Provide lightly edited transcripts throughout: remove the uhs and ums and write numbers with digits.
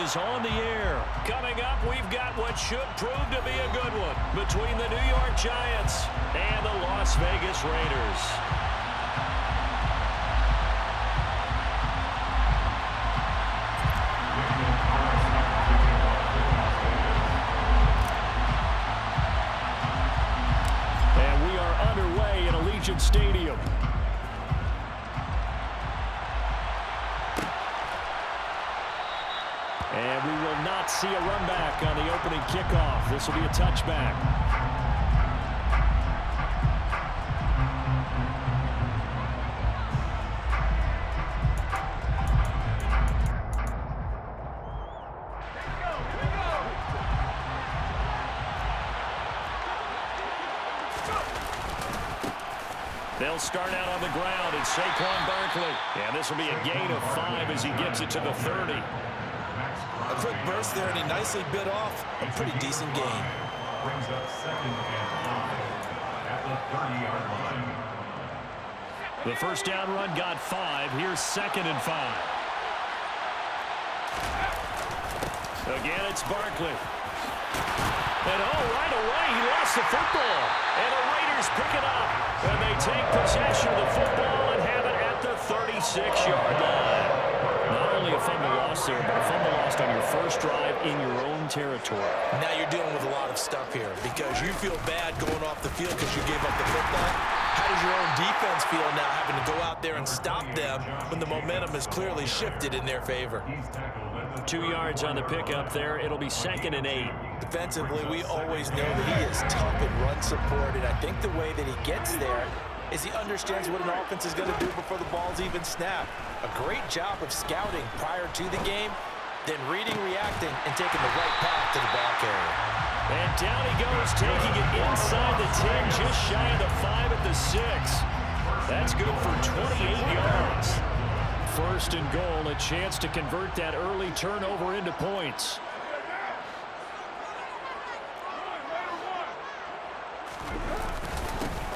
is on the air. Coming up, we've got what should prove to be a good one between the New York Giants and the Las Vegas Raiders. And we are underway in Allegiant Stadium. And we will not see a run back on the opening kickoff. This will be a touchback. They'll start out on the ground. It's Saquon Barkley. And this will be a gain of 5 as he gets it to the 30. A quick burst there, and he nicely bit off a pretty decent gain. Brings up 2nd and 5 at the 30-yard line. The first down run got 5. Here's 2nd and 5. Again, it's Barkley. And right away, he lost the football. And the Raiders pick it up. And they take possession of the football and have it at the 36-yard line. Not only a fumble loss there, but a fumble lost on your first drive in your own territory. Now you're dealing with a lot of stuff here because you feel bad going off the field because you gave up the football. How does your own defense feel now having to go out there and stop them when the momentum is clearly shifted in their favor? 2 yards on the pickup there. It'll be 2nd and 8. Defensively, we always know that he is tough in run support, and I think the way that he gets there is he understands what an offense is going to do before the ball's even snapped. A great job of scouting prior to the game, then reading, reacting, and taking the right path to the ball carrier. And down he goes, taking it inside the 10, just shy of the 5 at the 6. That's good for 28 yards. First and goal, a chance to convert that early turnover into points.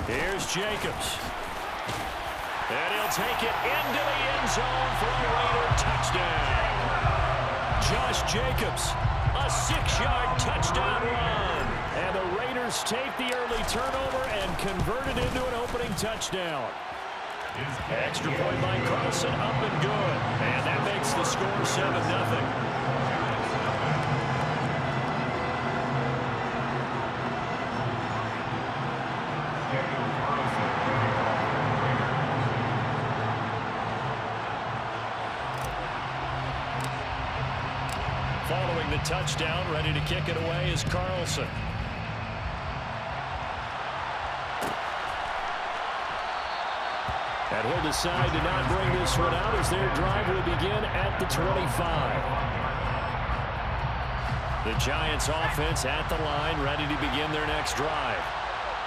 Here's Jacobs. And he'll take it into the end zone for a Raider touchdown. Josh Jacobs, a 6-yard touchdown run. And the Raiders take the early turnover and convert it into an opening touchdown. Extra point by Carlson, up and good. And that makes the score 7-0. Following the touchdown, ready to kick it away is Carlson. And he'll decide to not bring this one out as their drive will begin at the 25. The Giants offense at the line, ready to begin their next drive.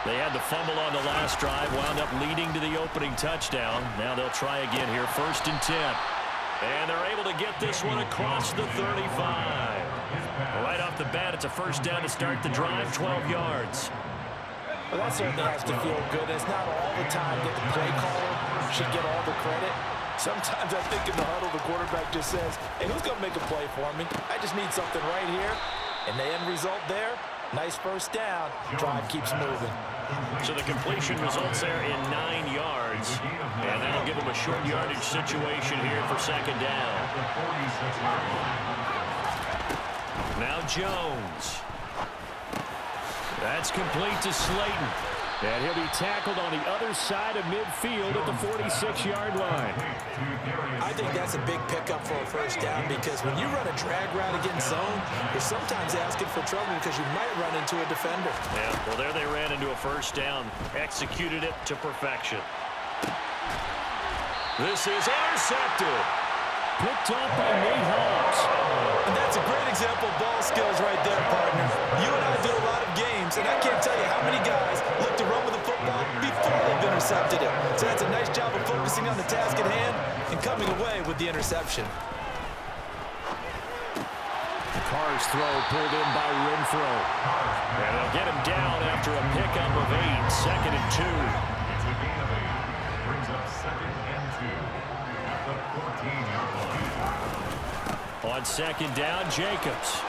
They had the fumble on the last drive, wound up leading to the opening touchdown. Now they'll try again here, 1st and 10. And they're able to get this one across the 35. Right off the bat, it's a first down to start the drive, 12 yards. Well, that certainly has to feel good. It's not all the time that the play caller should get all the credit. Sometimes I think in the huddle, the quarterback just says, hey, who's going to make a play for me? I just need something right here. And the end result there, nice first down. Drive keeps moving. So the completion results there in 9 yards. And that'll give them a short yardage situation here for 2nd down. Now Jones. That's complete to Slayton. And he'll be tackled on the other side of midfield at the 46-yard line. I think that's a big pickup for a first down because when you run a drag route against zone, you're sometimes asking for trouble because you might run into a defender. Yeah, well, there they ran into a first down. Executed it to perfection. This is intercepted. Picked up by Nate Hobbs. And that's a great example of ball skills right there, partner. You and I do a lot of games, and I can't tell you how many guys look to run with the football before they've intercepted it. So that's a nice job of focusing on the task at hand and coming away with the interception. Carr's throw pulled in by Renfro. And they'll get him down after a pickup of 8, 2nd and 2. It's a gain of 8. Brings up 2nd and 2 at the 14-yard line. On On second down, Jacobs.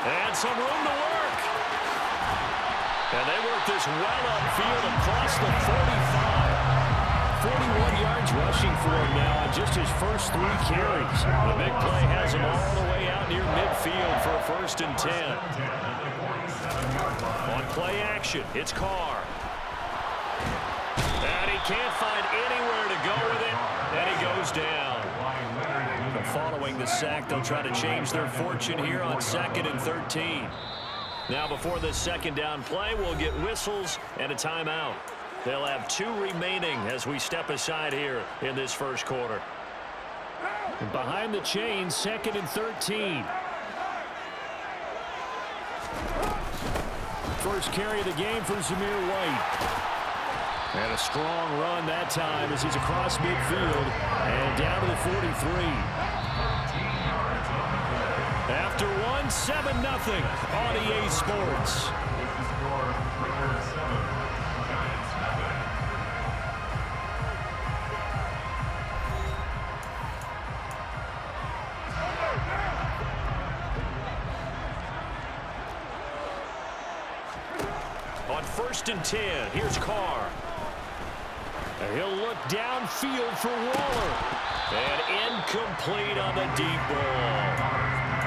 And some room to work. And they work this well upfield across the 45. 41 yards rushing for him now on just his first 3 carries. The big play has him all the way out near midfield for a 1st and 10. On play action, it's Carr. And he can't find anywhere to go with it, and he goes down. And following the sack, they'll try to change their fortune here on 2nd and 13. Now before this second down play, we'll get whistles and a timeout. They'll have 2 remaining as we step aside here in this first quarter. And behind the chains, 2nd and 13. First carry of the game for Zamir White. And a strong run that time as he's across midfield and down to the 43. After one, 7-0 on EA Sports. On 1st and 10, here's Carr. And he'll look downfield for Waller. And incomplete on the deep ball.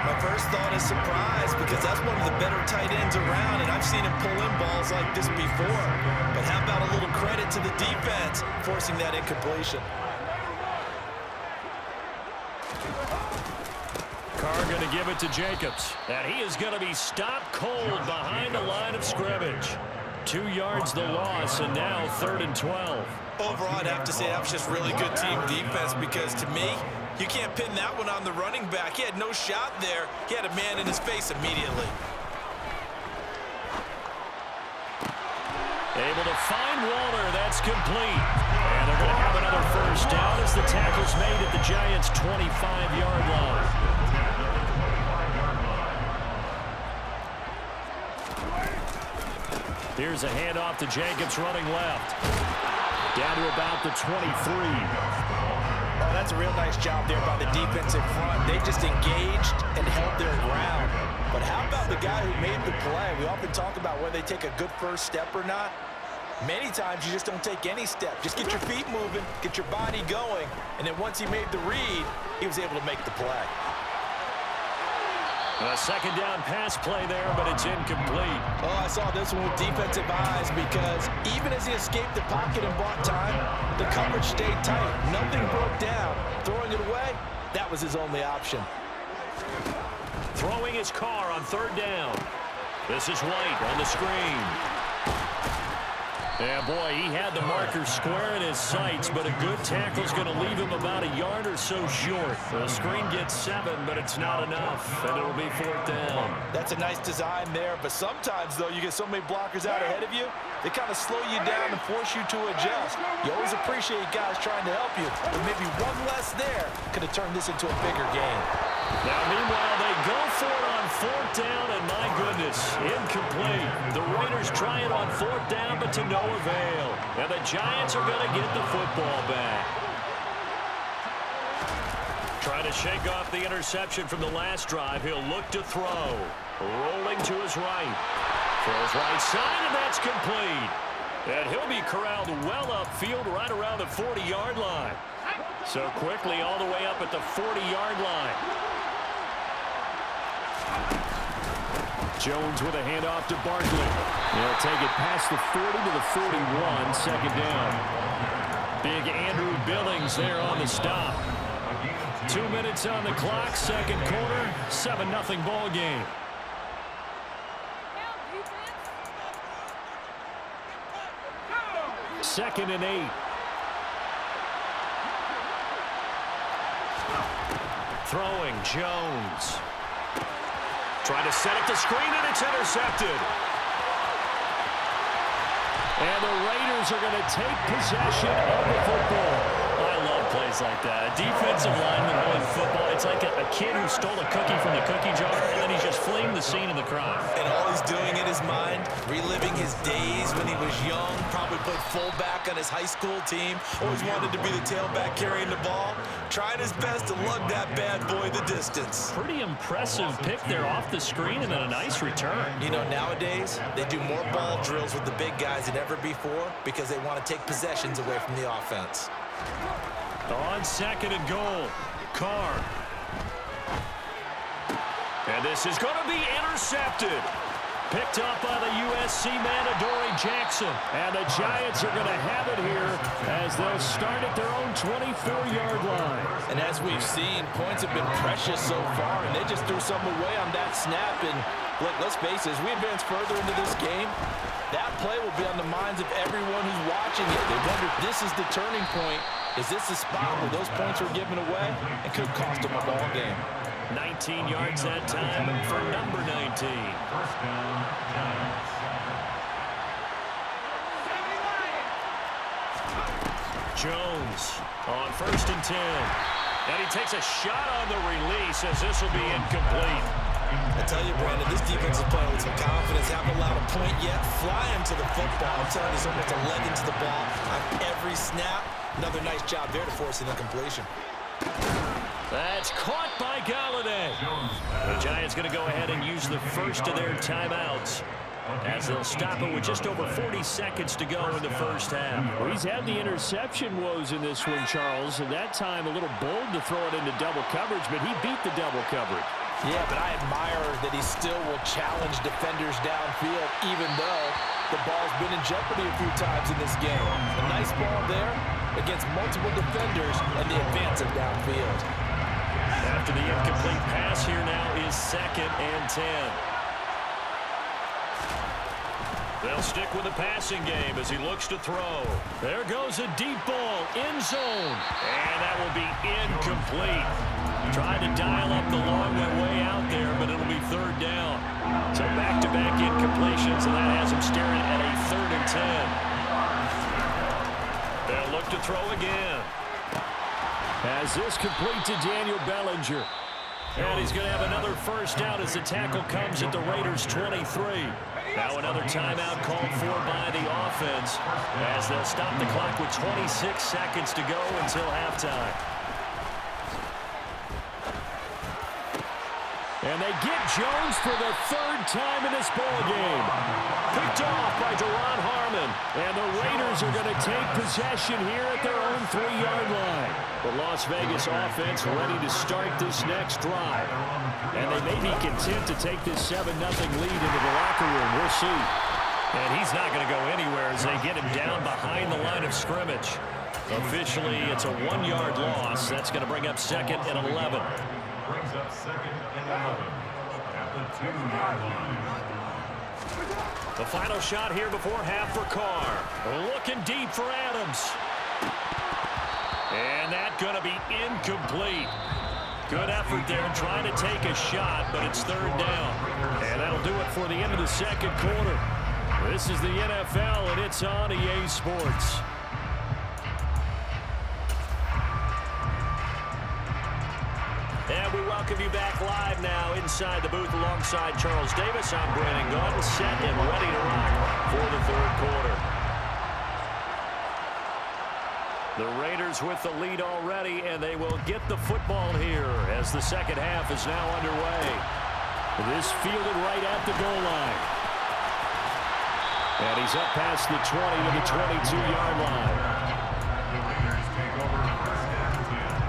My first thought is surprise because that's one of the better tight ends around, and I've seen him pull in balls like this before. But how about a little credit to the defense forcing that incompletion? Carr going to give it to Jacobs. And he is going to be stopped cold behind the line of scrimmage. 2 yards the loss, and now 3rd and 12. Overall, I'd have to say that was just really good team defense because, to me, you can't pin that one on the running back. He had no shot there. He had a man in his face immediately. Able to find Waller. That's complete. And they're going to have another first down as the tackle's made at the Giants' 25-yard line. Here's a handoff to Jacobs running left. Down to about the 23. Oh, that's a real nice job there by the defensive front. They just engaged and held their ground. But how about the guy who made the play? We often talk about whether they take a good first step or not. Many times you just don't take any step. Just get your feet moving, get your body going, and then once he made the read, he was able to make the play. A second down pass play there, but it's incomplete. Oh, I saw this one with defensive eyes because even as he escaped the pocket and bought time, the coverage stayed tight. Nothing broke down. Throwing it away, that was his only option. Throwing his Carr on 3rd down. This is White on the screen. Yeah, boy, he had the marker square in his sights, but a good tackle is going to leave him about a yard or so short. The screen gets 7, but it's not enough, and it'll be 4th down. That's a nice design there, but sometimes, though, you get so many blockers out ahead of you, they kind of slow you down and force you to adjust. You always appreciate guys trying to help you, but maybe one less there could have turned this into a bigger game. Now, meanwhile, they go for it on 4th down, and my goodness, incomplete. The Raiders try it on 4th down, but to no avail. And the Giants are going to get the football back. Trying to shake off the interception from the last drive. He'll look to throw. Rolling to his right. Throws right side, and that's complete. And he'll be corralled well upfield right around the 40-yard line. So quickly all the way up at the 40-yard line. Jones with a handoff to Barkley. They'll take it past the 40 to the 41, second down. Big Andrew Billings there on the stop. 2 minutes on the clock, second quarter, 7-0 ball game. Second and 8. Throwing, Jones. Trying to set up the screen, and it's intercepted. And the Raiders are going to take possession of the football. I love plays like that. A defensive lineman playing football, it's like a kid who stole a cookie from the cookie jar, and then he's just fleeing the scene of the crime. And all he's doing in his mind, reliving his days when he was young, probably played fullback on his high school team, always wanted to be the tailback carrying the ball, trying his best to lug that bad boy the distance. Pretty impressive pick there off the screen and then a nice return. You know, nowadays, they do more ball drills with the big guys than ever before because they want to take possessions away from the offense. On 2nd and goal, Carr. And this is going to be intercepted. Picked up by the USC man, Adoree Jackson. And the Giants are going to have it here as they'll start at their own 24-yard line. And as we've seen, points have been precious so far, and they just threw some away on that snap. And look, let's face it, as we advance further into this game, that play will be on the minds of everyone who's watching it. They wonder if this is the turning point. Is this the spot where those points were given away? It could cost them a ball game. 19 yards that time for number 19. First down, Giants. Jones on 1st and 10. And he takes a shot on the release as this will be incomplete. I tell you, Brandon, this defense is playing with some confidence. Haven't allowed a point yet. Fly him to the football. I'm telling you, he's almost a leg into the ball on every snap. Another nice job there to force an incompletion. That's caught by Galladay. The Giants going to go ahead and use the first of their timeouts as they'll stop it with just over 40 seconds to go in the first half. Well, he's had the interception woes in this one, Charles, and that time a little bold to throw it into double coverage, but he beat the double coverage. Yeah, but I admire that he still will challenge defenders downfield, even though the ball's been in jeopardy a few times in this game. A nice ball there against multiple defenders and the advance of downfield. After the incomplete pass, here now is 2nd and 10. They'll stick with the passing game as he looks to throw. There goes a deep ball, end zone. And that will be incomplete. Tried to dial up the long way out there, but it'll be 3rd down. So back-to-back incompletions, and that has him staring at a 3rd and 10. They'll look to throw again. As this complete to Daniel Bellinger. And he's going to have another first down as the tackle comes at the Raiders' 23. Now another timeout called for by the offense as they'll stop the clock with 26 seconds to go until halftime. And they get Jones for the 3rd time in this ball game. Picked off by Deron Harmon. And the Raiders are going to take possession here at their own 3-yard line. The Las Vegas offense ready to start this next drive. And they may be content to take this 7-0 lead into the locker room. We'll see. And he's not going to go anywhere as they get him down behind the line of scrimmage. Officially, it's a 1-yard loss. That's going to bring up 2nd and 11. Brings up 2nd and 11 at the 2-yard line. The final shot here before half for Carr. Looking deep for Adams. And that's going to be incomplete. Good effort there trying to take a shot, but it's 3rd down. And that'll do it for the end of the 2nd quarter. This is the NFL, and it's on EA Sports. And we welcome you back live now inside the booth alongside Charles Davis. I'm Brandon Gaudin, set and ready to rock for the 3rd quarter. The Raiders with the lead already, and they will get the football here as the 2nd half is now underway. This fielded right at the goal line. And he's up past the 20 to the 22-yard line. The Raiders take over 1st and 10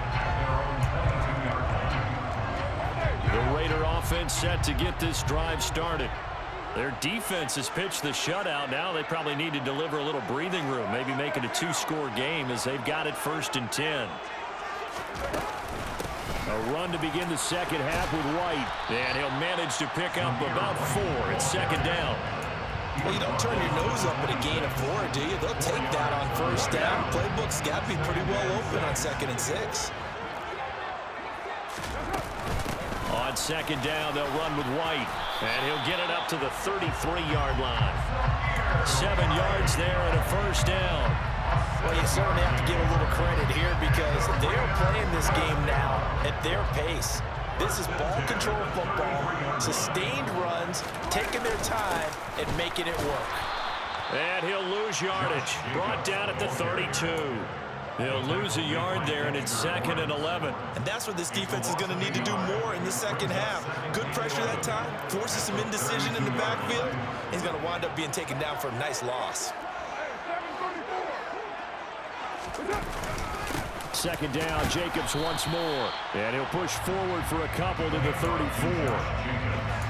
at their own 22-yard line. The Raider offense set to get this drive started. Their defense has pitched the shutout. Now they probably need to deliver a little breathing room, maybe make it a 2-score game as they've got it 1st and 10. A run to begin the 2nd half with White. And he'll manage to pick up about 4. It's 2nd down. Well, you don't turn your nose up at a gain of 4, do you? They'll take that on 1st down. Playbook's got to be pretty well open on 2nd and 6. On 2nd down, they'll run with White. And he'll get it up to the 33-yard line. 7 yards there and a 1st down. Well, you certainly have to give a little credit here because they're playing this game now at their pace. This is ball control football, sustained runs, taking their time, and making it work. And he'll lose yardage. Brought down at the 32. He'll lose a yard there, and it's 2nd and 11. And that's what this defense is going to need to do more in the second half. Good pressure that time, forces some indecision in the backfield. He's going to wind up being taken down for a nice loss. 2nd down, Jacobs once more. And he'll push forward for a couple to the 34.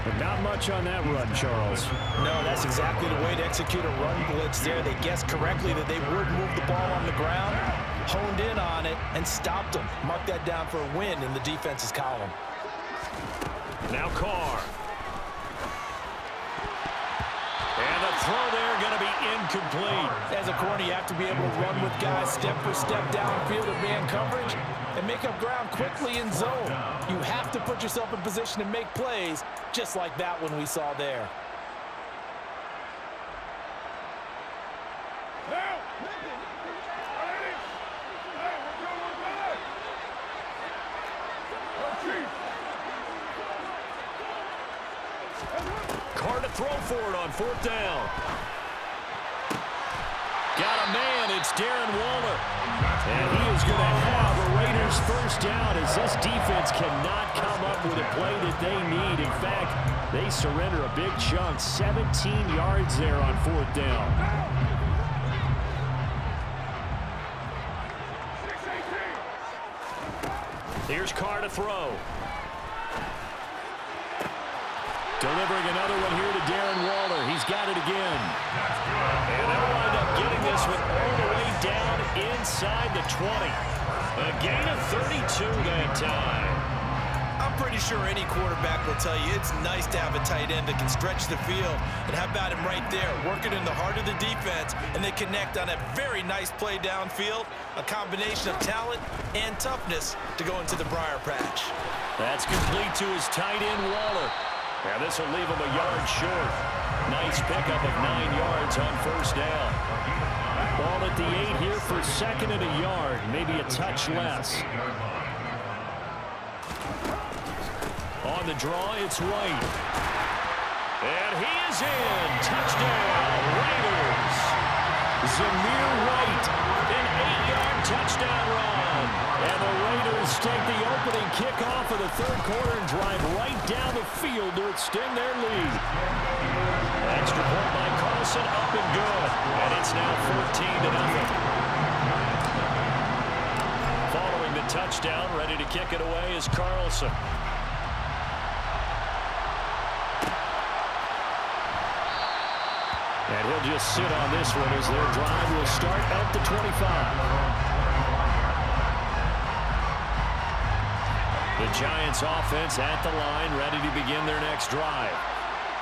But not much on that run, Charles. No, that's exactly the way to execute a run blitz there. They guessed correctly that they would move the ball on the ground, honed in on it, and stopped them. Mark that down for a win in the defense's column. Now Carr. And the throw there going to be incomplete. As a corner, you have to be able to run with guys step for step downfield in man coverage and make up ground quickly in zone. You have to put yourself in position to make plays, just like that one we saw there. Carr to throw for it on 4th down. Got a man. It's Darren Waller. And he is going to have a Raiders first down as this defense cannot come up with a play that they need. In fact, they surrender a big chunk. 17 yards there on 4th down. Here's Carr to throw. Delivering another one here to Darren Waller. He's got it again. And they'll wind up getting this one all the way down inside the 20. A gain of 32 that time. I'm pretty sure any quarterback will tell you it's nice to have a tight end that can stretch the field. And how about him right there, working in the heart of the defense, and they connect on a very nice play downfield, a combination of talent and toughness to go into the briar patch. That's complete to his tight end, Waller. Now this will leave him a yard short. Nice pickup of 9 yards on 1st down. Ball at the 8 here for 2nd and a yard, maybe a touch less. On the draw, it's White. And he is in. Touchdown, Raiders. Zamir White, an 8-yard touchdown run. And the Raiders take the opening kickoff of the 3rd quarter and drive right down the field to extend their lead. Extra point by Carlson, up and good. And it's now 14-0. Following the touchdown, ready to kick it away is Carlson. And he'll just sit on this one as their drive will start at the 25. The Giants offense at the line, ready to begin their next drive.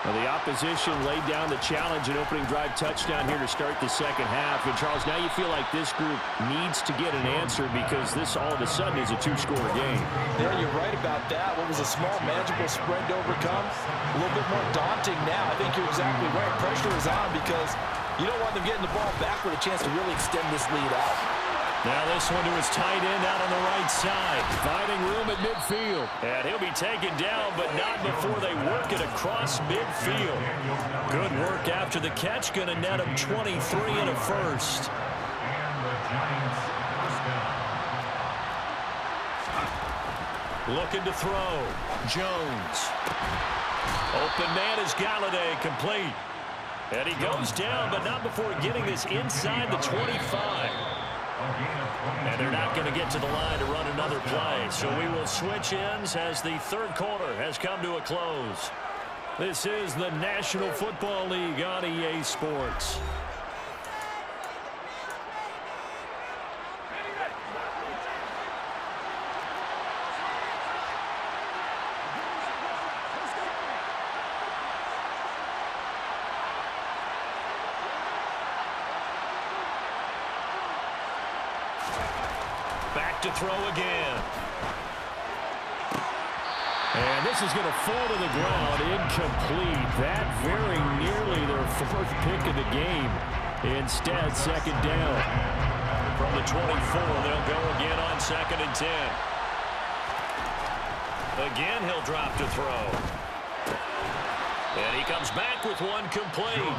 Well, the opposition laid down the challenge, an opening drive touchdown here to start the 2nd half. And, Charles, now you feel like this group needs to get an answer because this all of a sudden is a 2-score game. Yeah, you're right about that. What was a small, manageable spread to overcome, a little bit more daunting now. I think you're exactly right. Pressure is on because you don't want them getting the ball back with a chance to really extend this lead out. Now this one to his tight end out on the right side. Finding room at midfield. And he'll be taken down, but not before they work it across midfield. Good work after the catch. Going to net him 23 and a first. Looking to throw. Jones. Open man is Galladay, complete. And he goes down, but not before getting this inside the 25. And they're not going to get to the line to run another play. So we will switch ends as the 3rd quarter has come to a close. This is the National Football League on EA Sports. Back to throw again. And this is going to fall to the ground, incomplete. That very nearly their 4th pick of the game. Instead, 2nd down. From the 24, they'll go again on 2nd and 10. Again, he'll drop to throw. And he comes back with one complete.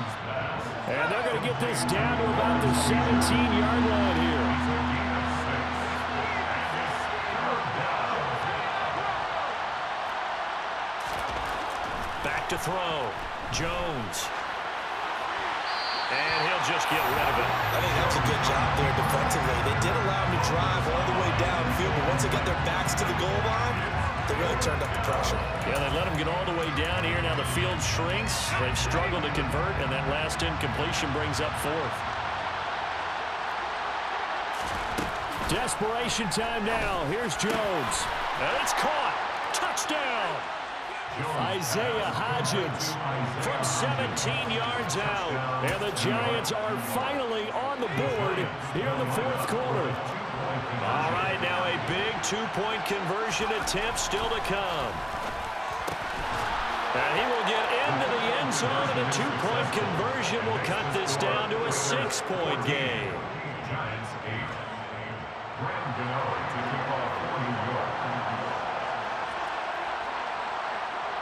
And they're going to get this down to about the 17-yard line here. Back to throw. Jones. And he'll just get rid of it. I think that's a good job there defensively. They did allow him to drive all the way downfield, but once they got their backs to the goal line, they really turned up the pressure. Yeah, they let him get all the way down here. Now the field shrinks. They've struggled to convert, and that last incompletion brings up fourth. Desperation time now. Here's Jones. And it's caught. Touchdown. Isaiah Hodgins From 17 yards out. And the Giants are finally on the board here in the fourth quarter. All right, now a big two-point conversion attempt still to come. And he will get into the end zone, and a two-point conversion will cut this down to a 6-point game. Giants 8. Graham Gano to kick off for New York.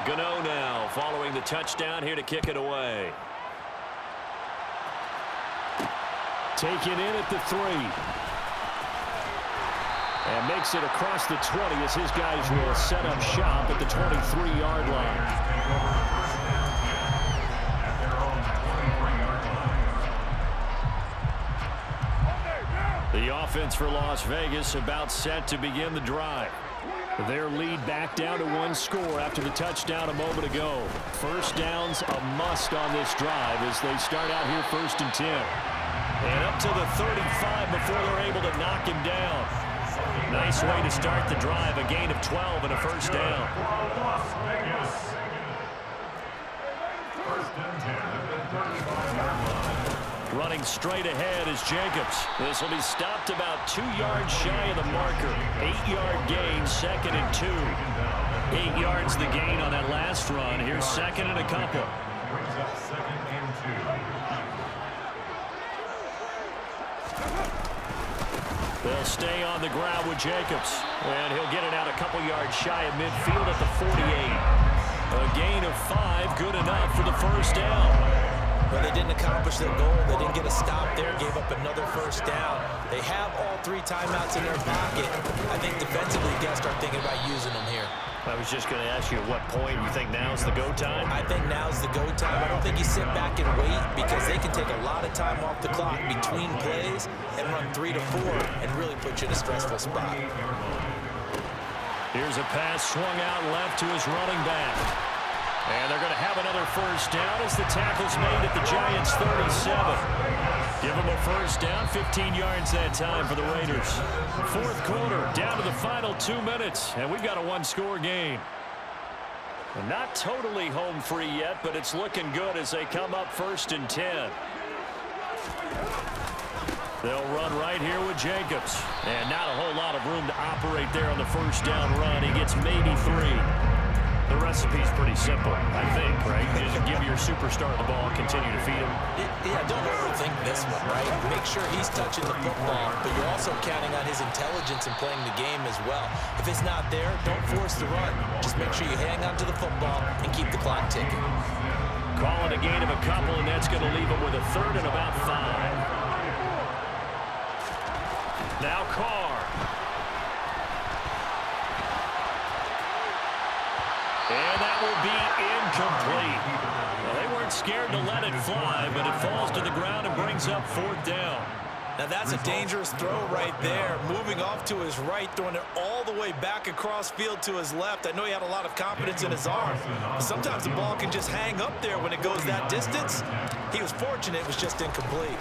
Gano now following the touchdown here to kick it away. Taken in at the 3. And makes it across the 20 as his guys will set up shop at the 23-yard line. At their own 23-yard line. The offense for Las Vegas about set to begin the drive. Their lead back down to one score after the touchdown a moment ago. First down's a must on this drive as they start out here 1st and 10. And up to the 35 before they're able to knock him down. Nice way to start the drive. A gain of 12 and a first down. Las Vegas. First and 10 at the 35-yard line. Running straight ahead is Jacobs. This will be stopped about 2 yards shy of the marker. 8-yard gain, 2nd and 2. 8 yards the gain on that last run. Here's 2nd and a couple. Brings up 2nd and 2. They'll stay on the ground with Jacobs. And he'll get it out a couple yards shy of midfield at the 48. A gain of 5, good enough for the first down. But they didn't accomplish their goal. They didn't get a stop there, gave up another first down. They have all 3 timeouts in their pocket. I think defensively, you got to start thinking about using them here. I was just going to ask you at what point you think now's the go time? I think now's the go time. I don't think you sit back and wait because they can take a lot of time off the clock between plays and run 3 to 4 and really put you in a stressful spot. Here's a pass swung out left to his running back. And they're going to have another first down as the tackle's made at the Giants' 37. Give them a first down, 15 yards that time for the Raiders. Fourth quarter, down to the final 2 minutes, and we've got a one-score game. And not totally home free yet, but it's looking good as they come up 1st and 10. They'll run right here with Jacobs. And not a whole lot of room to operate there on the first down run. He gets maybe 3. The recipe's pretty simple, I think, right? You just give your superstar the ball and continue to feed him. Yeah, don't overthink this one, right? Make sure he's touching the football, but you're also counting on his intelligence in playing the game as well. If it's not there, don't force the run. Just make sure you hang on to the football and keep the clock ticking. Call it a gain of a couple, and that's going to leave him with a 3rd and about 5. Now Carr. And that will be incomplete. Well, they weren't scared to let it fly, but it falls to the ground and brings up 4th down. Now that's a dangerous throw right there. Moving off to his right, throwing it all the way back across field to his left. I know he had a lot of confidence in his arm, but sometimes the ball can just hang up there when it goes that distance. He was fortunate it was just incomplete.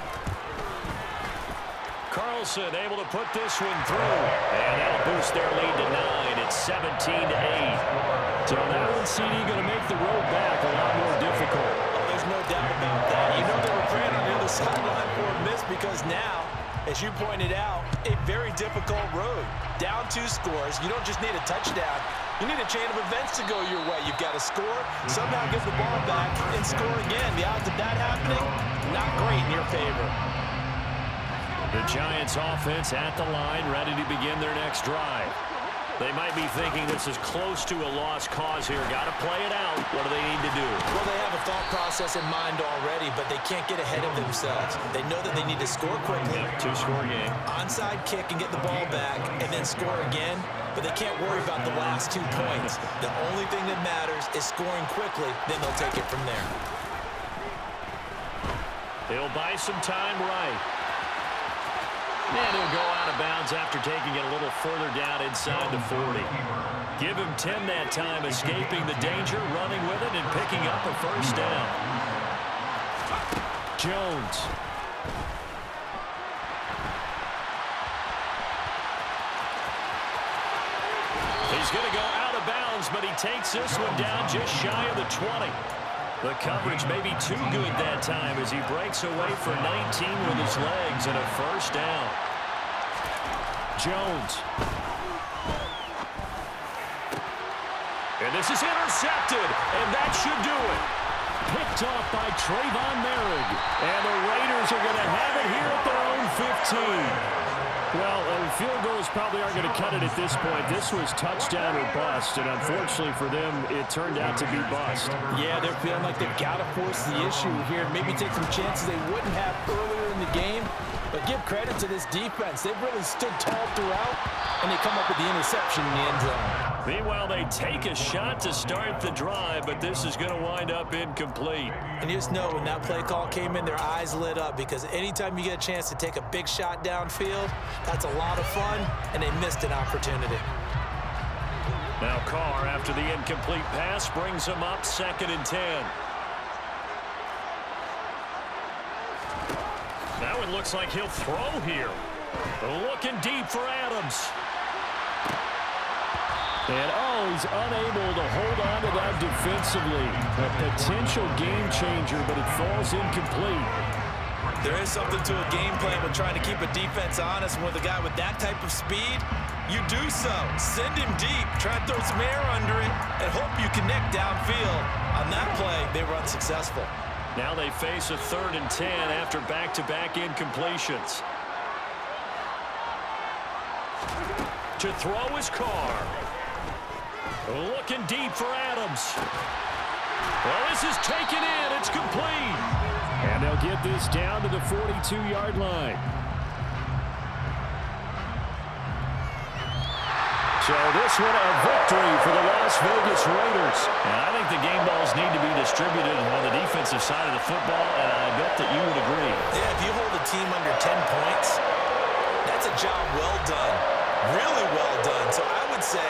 Carlson able to put this one through. And that'll boost their lead to 9. It's 17-8. So that one, CD, going to make the road back a lot more difficult. Oh, there's no doubt about that. You know they were praying on the other sideline for a miss because now, as you pointed out, a very difficult road. Down 2 scores. You don't just need a touchdown. You need a chain of events to go your way. You've got to score, somehow get the ball back, and score again. The odds of that happening, not great in your favor. The Giants offense at the line, ready to begin their next drive. They might be thinking this is close to a lost cause here. Got to play it out. What do they need to do? Well, they have a thought process in mind already, but they can't get ahead of themselves. They know that they need to score quickly. Yeah, two-score game. Onside kick and get the ball back and then score again, but they can't worry about the last 2 points. The only thing that matters is scoring quickly, then they'll take it from there. He'll buy some time right. And he'll go out of bounds after taking it a little further down inside the 40. Give him 10 that time, escaping the danger, running with it, and picking up a first down. Jones. He's going to go out of bounds, but he takes this one down just shy of the 20. The coverage may be too good that time as he breaks away for 19 with his legs and a first down. Jones. And this is intercepted, and that should do it. Picked off by Trayvon Merrick. And the Raiders are going to have it here at their own 15. Well, field goals probably aren't going to cut it at this point. This was touchdown or bust, and unfortunately for them, it turned out to be bust. Yeah, they're feeling like they've got to force the issue here. Maybe take some chances they wouldn't have earlier in the game. But give credit to this defense. They've really stood tall throughout, and they come up with the interception in the end zone. Meanwhile, they take a shot to start the drive, but this is going to wind up incomplete. And you just know when that play call came in, their eyes lit up because anytime you get a chance to take a big shot downfield, that's a lot of fun, and they missed an opportunity. Now Carr, after the incomplete pass, brings them up 2nd and 10. Now it looks like he'll throw here. Looking deep for Adams. And, he's unable to hold on to that defensively. A potential game changer, but it falls incomplete. There is something to a game plan with trying to keep a defense honest. With a guy with that type of speed, you do so. Send him deep, try to throw some air under it, and hope you connect downfield. On that play, they were unsuccessful. Now they face a 3rd and 10 after back-to-back incompletions. To throw is Carr. Looking deep for Adams. Well, this is taken in. It's complete. And they'll get this down to the 42-yard line. So this one a victory for the Las Vegas Raiders. And I think the game balls need to be distributed on the defensive side of the football, and I bet that you would agree. Yeah, if you hold a team under 10 points, that's a job well done. Really well done. So I would say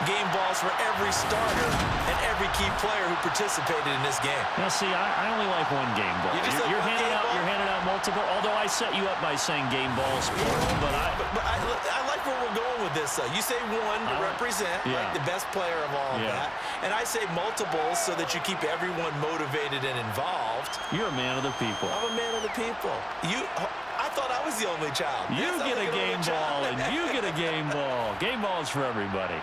game balls for every starter and every key player who participated in this game. Now, see, I only like one game ball. You're handing out multiple, although I set you up by saying game balls, plural, but I like where we're going with this. You say one to represent, like the best player of all of that, and I say multiples so that you keep everyone motivated and involved. You're a man of the people. I'm a man of the people. I thought I was the only child. You get a game ball, and you get a game ball. Game balls for everybody.